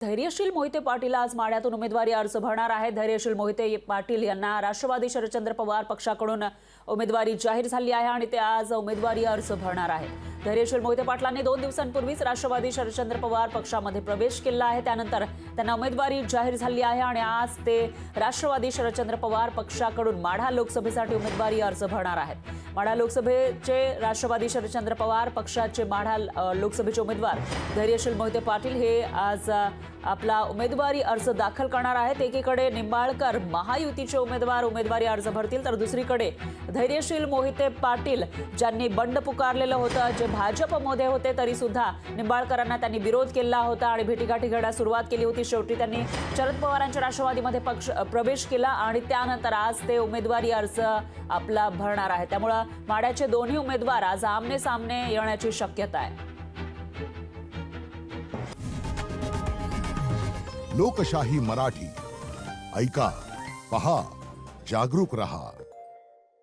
धैर्यशील मोहिते पाटील आज माढ्यातून उमेदवारी अर्ज भरणार आहेत। धैर्यशील मोहिते पाटील यांना राष्ट्रवादी शरदचंद्र पवार पक्षाकडून उमेदवारी जाहीर झाली आहे आणि ते आज उमेदवारी अर्ज भरणार आहेत। धैर्यशील मोहिते पाटलांनी 2 दिवसांपूर्वीच राष्ट्रवादी शरदचंद्र पवार पक्षामध्ये प्रवेश केला आहे। त्यानंतर त्यांना उमेदवारी जाहीर झाली आहे आणि आज ते राष्ट्रवादी शरदचंद्र पवार पक्षाकडून माढा लोकसभेसाठी उमेदवारी अर्ज भरणार आहेत। माढा लोकसभेचे राष्ट्रवादी शरदचंद्र पवार पक्षाचे माढा लोकसभेचे उमेदवार धैर्यशील मोहिते पाटील हे आज आपला उमेदवारी अर्ज दाखल करणार आहेत। एकीकडे निंबाळकर महायुतीचे उमेदवार उमेदवारी अर्ज भरतील, तर दुसरीकडे धैर्यशील मोहिते पाटील ज्यांनी बंड पुकारलेलं होतं, जे भाजपमध्ये होते तरी सुद्धा निंबाळकरांना त्यांनी विरोध केला होता आणि भेटीगाठी घडण्यास सुरुवात केली होती। शेवटी त्यांनी शरद पवारांच्या राष्ट्रवादीमध्ये प्रवेश केला आणि त्यानंतर आज ते उमेदवारी अर्ज आपला भरणार आहे। त्यामुळे माढ्याचे दोन्ही उमेदवार आज आमने सामने येण्याची शक्यता आहे। लोकशाही मराठी ऐका, पहा, जागरूक रहा।